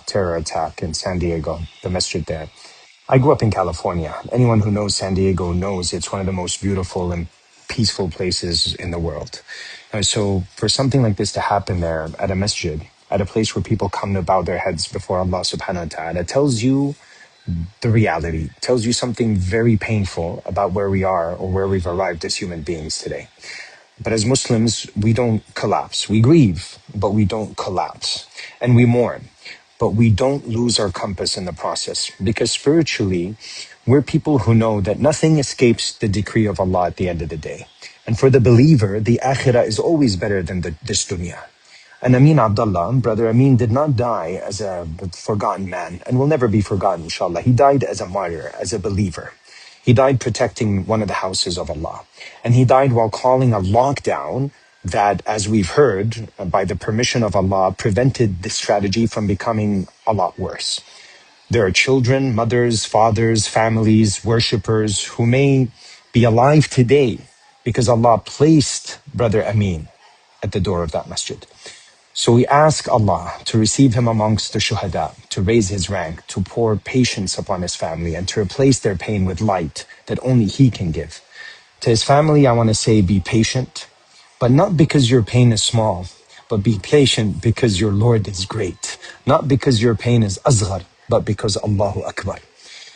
terror attack in San Diego, the masjid there. I grew up in California. Anyone who knows San Diego knows it's one of the most beautiful and peaceful places in the world. So for something like this to happen there at a masjid, at a place where people come to bow their heads before Allah subhanahu wa ta'ala, tells you the reality, tells you something very painful about where we are or where we've arrived as human beings today. But as Muslims, we don't collapse. We grieve, but we don't collapse. And we mourn, but we don't lose our compass in the process. Because spiritually, we're people who know that nothing escapes the decree of Allah at the end of the day. And for the believer, the akhirah is always better than this dunya. And Amin Abdullah, brother Amin, did not die as a forgotten man and will never be forgotten, inshallah. He died as a martyr, as a believer. He died protecting one of the houses of Allah. And he died while calling a lockdown that, as we've heard, by the permission of Allah, prevented this strategy from becoming a lot worse. There are children, mothers, fathers, families, worshippers who may be alive today because Allah placed Brother Amin at the door of that masjid. So we ask Allah to receive him amongst the shuhada, to raise his rank, to pour patience upon his family, and to replace their pain with light that only He can give. To his family, I want to say, be patient, but not because your pain is small, but be patient because your Lord is great. Not because your pain is asghar, but because Allahu Akbar.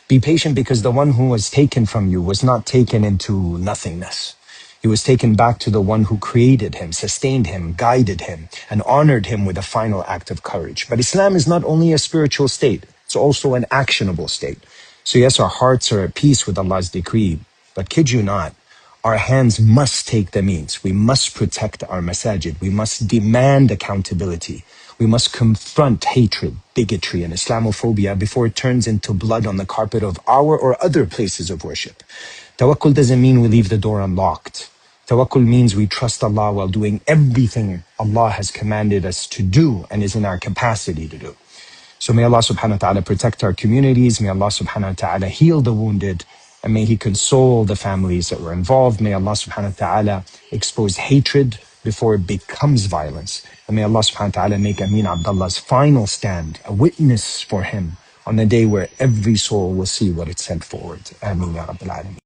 Be patient because the one who was taken from you was not taken into nothingness. He was taken back to the one who created him, sustained him, guided him, and honored him with a final act of courage. But Islam is not only a spiritual state, it's also an actionable state. So yes, our hearts are at peace with Allah's decree, but kid you not, our hands must take the means. We must protect our masajid. We must demand accountability. We must confront hatred, bigotry, and Islamophobia before it turns into blood on the carpet of our or other places of worship. Tawakkul doesn't mean we leave the door unlocked. Tawakkul means we trust Allah while doing everything Allah has commanded us to do and is in our capacity to do. So may Allah subhanahu wa ta'ala protect our communities. May Allah subhanahu wa ta'ala heal the wounded. And may He console the families that were involved. May Allah subhanahu wa ta'ala expose hatred before it becomes violence. And may Allah subhanahu wa ta'ala make Amin Abdullah's final stand a witness for him on the day where every soul will see what it sent forward. Ameen ya Rabbil Alameen.